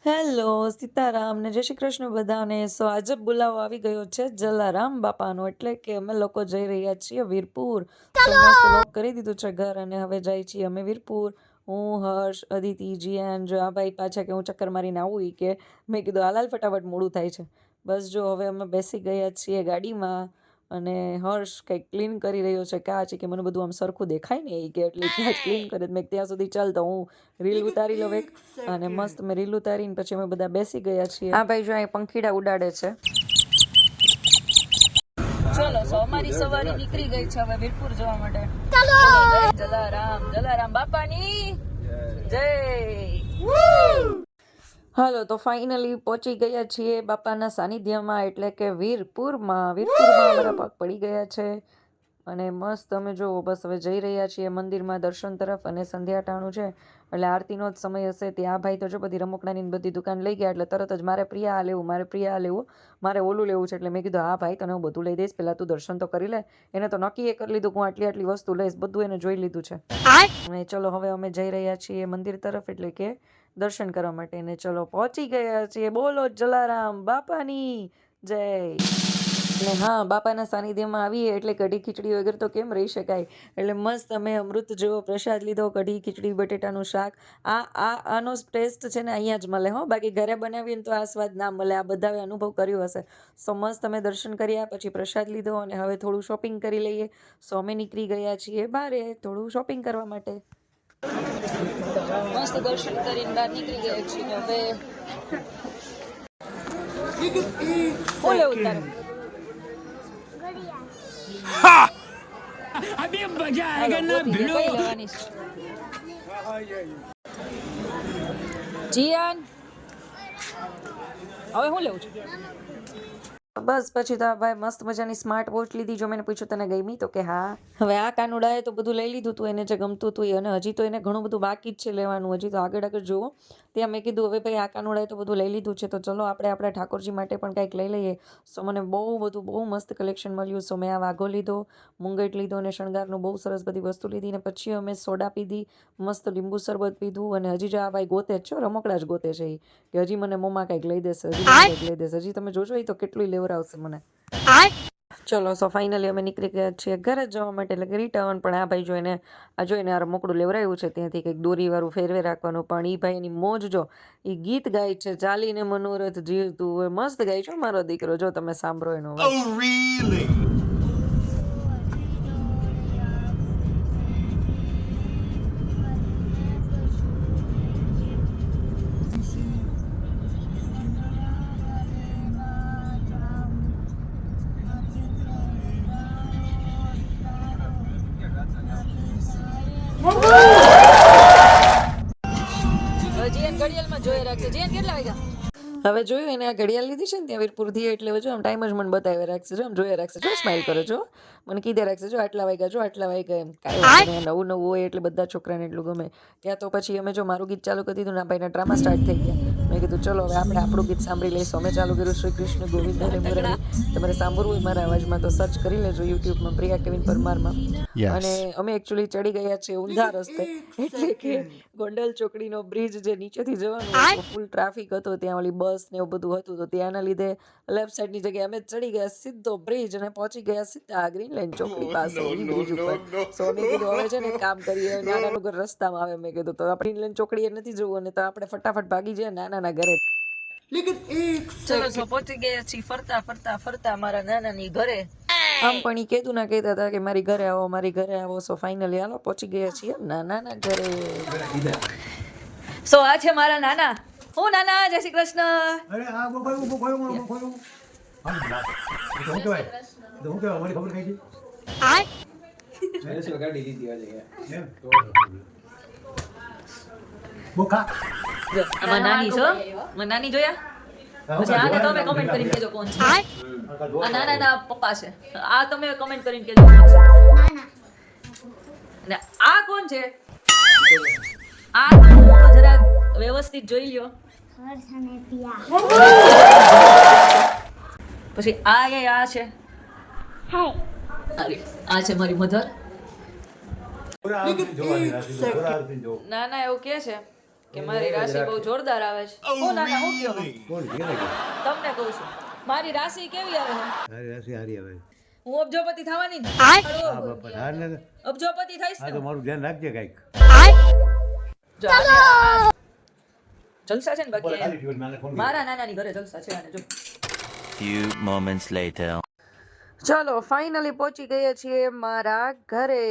Hello Sitaram ને જય શ્રી કૃષ્ણ બધાને. સો આજે બોલાવો આવી ગયો છે જલારામ બાપાનો, એટલે કે અમે લોકો જઈ રહ્યા છીએ વીરપુર. સો મસ્ત લોક કરી દીધું છે ઘર અને હવે જાય છીએ અમે વીરપુર. હું, હર્ષ, અદિતિ, જીયાન. જો આ ભાઈ પાછા કે હું ચક્કર મારીને આવું ઈ કે મેં કીધું હાલ ફટાફટ મોડું થાય છે. બસ જો હવે અમે બેસી ગયા છીએ ગાડીમાં અને હર્ષ કંઈક ક્લીન કરી રહ્યો છે કાચ, કે મને બધું આમ સરખું દેખાય ને એ કે એટલે કાચ ક્લીન કરે. મેં ત્યાં સુધી ચાલતો હું રીલ ઉતારી લઉં એક, અને મસ્ત મેં રીલ ઉતારીને પછી અમે બધા બેસી ગયા છીએ. હા ભાઈ જો અહીં પંખીડા ઉડાડે છે. ચલો સો અમારી સવારી નીકળી ગઈ છે હવે વીરપુર જવા માટે. ચલો જય જલારામ, જલારામ બાપાની જય. હાલો તો ફાઇનલી પહોંચી ગયા છીએ બાપાના સાનિધ્યમાં, એટલે કે વીરપુરમાં. અમારા પગ પડી ગયા છે અને મસ્ત તમે જુઓ. બસ હવે જઈ રહ્યા છીએ મંદિરમાં દર્શન તરફ, અને સંધ્યા ટાણું છે એટલે આરતીનો જ સમય હશે. ત્યાં ભાઈ તો જો બધી રમકડાની બધી દુકાન લઈ ગયા એટલે તરત જ મારે પ્રિયા આ લેવું, મારે ઓલું લેવું છે. એટલે મેં કીધું હા ભાઈ તને હું બધું લઈ દઈશ, પહેલાં તું દર્શન તો કરી લે. એને તો નક્કી એ કરી લીધું કે હું આટલી વસ્તુ લઈશ, બધું એને જોઈ લીધું છે. અને ચલો હવે અમે જઈ રહ્યા છીએ મંદિર તરફ, એટલે કે દર્શન કરવા માટે. ને ચલો પહોંચી ગયા છીએ. બોલો જલારામ બાપાની જય. એટલે હા, બાપાના સાનિધ્યમાં આવીએ એટલે કઢી ખીચડી વગર તો કેમ રહી શકાય. એટલે મસ્ત અમે અમૃત જેવો પ્રસાદ લીધો, કઢી ખીચડી બટેટાનું શાક. આનો ટેસ્ટ છે ને અહીંયા જ મળે હો, બાકી ઘરે બનાવીએ ને તો આ સ્વાદ ના મળે. આ બધાએ અનુભવ કર્યો હશે. સો મસ્ત અમે દર્શન કર્યા, પછી પ્રસાદ લીધો અને હવે થોડું શોપિંગ કરી લઈએ. સો અમે નીકળી ગયા છીએ બારે થોડું શોપિંગ કરવા માટે. મસ્ત દર્શન કરીને બહાર નીકળી ગયા છીએ. હવે ઉતારો अभी मजा आएगा ना भिड़ो। જીયાન હવે હું લેવું છું. બસ પછી તો ભાઈ મસ્ત મજાની સ્માર્ટ વોચ લીધી. જો મેં પૂછ્યું તને ગમી તો કે હા. હવે આ કાનુડાએ તો બધું લઈ લીધું હતું, એને જે ગમતું હતું એ, અને હજી તો એને ઘણું બધું બાકી જ છે લેવાનું. હજી તો આગળ જુઓ. ત્યાં મેં કીધું હવે ભાઈ આ કાનુડાએ તો બધું લઈ લીધું છે તો ચલો આપણે આપણા ઠાકોરજી માટે પણ કંઈક લઈ લઈએ. સો મને બહુ મસ્ત કલેક્શન મળ્યું. સો મેં આ વાઘો લીધો, મુંગટ લીધો અને શણગારનું બહુ સરસ બધી વસ્તુ લીધી. ને પછી અમે સોડા પીધી, મસ્ત લીંબુ શરબત પીધું. અને હજી જો આ ભાઈ ગોતે જ છો, રમકડા જ ગોતે છે કે હજી મને મમ્મા કંઈક લઈ દેશે, હજી તમે જોજો એ તો કેટલું લેવરાવશે મને. ચલો સો ફાઇનલી અમે નીકળી ગયા છીએ ઘરે જવા માટે, એટલે કે રિટર્ન. પણ આ ભાઈ જોઈને આ રમકડું લેવરાયું છે ત્યાંથી કંઈક દોરીવાળું ફેરવે રાખવાનું. પણ એ ભાઈ એની મોજ જો, એ ગીત ગાય છે ચાલીને મનોરથ જીવતું. મસ્ત ગાય છે મારો દીકરો, જો તમે સાંભળો એનો. જીયાન ઘડિયાળમાં જોઈ રાખશે. જીયાન કેટલા વાગ્યા? હવે જોયું એને આ ઘડિયાળ લીધી છે ને ત્યાં વીરપુરથી, એટલે જો આમ ટાઈમ જ મને બતાવી રાખશે. જો આમ જોયા રાખશે, જો સ્માઈલ કરે, જો મને કીધે રાખશે જો આટલા વાગ્યા એમ. કાંઈ નવું હોય એટલે બધા છોકરાને એટલું ગમે. ત્યાં તો પછી અમે જો મારું ગીત ચાલુ કરી દીધું ને ભાઈના ડ્રામા સ્ટાર્ટ થઈ ગયા. મેં કીધું ચલો હવે આપણે આપણું ગીત સાંભળી લઈશું. અમે ચાલુ કર્યું શ્રી કૃષ્ણ ગોવિંદ હરે મુરારી. તમારે સાંભળવું હોય મારા અવાજમાં તો સર્ચ કરી લેજો યુટ્યુબમાં પ્રિયા કેવિન પરમારમાં. અને અમે એકચ્યુઅલી ચડી ગયા છીએ ઊંધા રસ્તે, એટલે કે ગોંડલ ચોકડીનો બ્રિજ જે નીચેથી જવાનું ફૂલ ટ્રાફિક હતો, ત્યાં ઓલી બસ ને એવું બધું હતું, તો ત્યાંના લીધે લેફ્ટ સાઈડની જગ્યાએ અમે ચડી ગયા સીધો બ્રિજ અને પહોંચી ગયા સીધા ગ્રીન લાઈન ચોકડી પાસે બ્રિજ ઉપર. સો મેં કીધું હવે છે ને કામ કરીએ, નાનાનું ઘર રસ્તામાં આવે. મેં કીધું તો આપણે ગ્રીન લાઈન ચોકડીએ નથી જવું, અને તો આપણે ફટાફટ ભાગી જઈએ નાનાના ઘરે. ચલો સો પહોંચી ગયા છીએ ફરતા મારા નાનાની ઘરે. આમ પણ ઈ કહેતું ના કહેતા હતા કે મારી ઘરે આવો. સો ફાઇનલી હાલો પહોંચી ગયા છીએ નાનાના ઘરે. સો આ છે મારા નાના. હું નાના, જય શ્રી કૃષ્ણ. અરે આ બોલો હું કહેવાય અમારી ખબર કઈ છે મેં ગાડી લીધી આજે તો બોકા આમાં નાની છો, મને નાની જોયા પછી આને તમે કમેન્ટ કરીને કહેજો કોણ છે. આ નાના પપ્પા છે, આ તમે કમેન્ટ કરીને કહેજો કોણ છે. અને આ કોણ છે? આ તો જરા વ્યવસ્થિત જોઈ લ્યો. પછી આ છે, આ છે મારી મધર. ના એવું કે છે કે મારી રાશિ બહુ જોરદાર આવે છે. ઓ ના ના, હું કયો કોણ કે લાગે તમને કહું છું મારી રાશિ કેવી આવે છે? હારી રાશિ હારી આવે હું અબજોપતિ થવાની ને હા બાપા હાર ને અબજોપતિ થઈશ આ ને તો મારું ધ્યાન રાખજે કાંઈક જો આ જલસા છે ને બાકી ખાલી થયું મને ફોન મારા નાનાની ઘરે જલસા છે અને જો Few moments later. ચલો ફાઇનલી પહોંચી ગયા છીએ મારા ઘરે.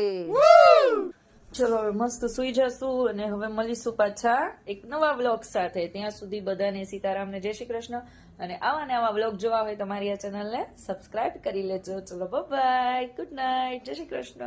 ચલો હવે મસ્ત સુઈ જશું અને હવે મળીશું પાછા એક નવા વ્લોગ સાથે. ત્યાં સુધી બધાને સીતારામને જય શ્રી કૃષ્ણ અને આવા ને આવા વ્લોગ જોવા હોય તો મારી આ ચેનલને સબસ્ક્રાઇબ કરી લેજો. ચલો બાય, ગુડ નાઇટ, જય શ્રી કૃષ્ણ.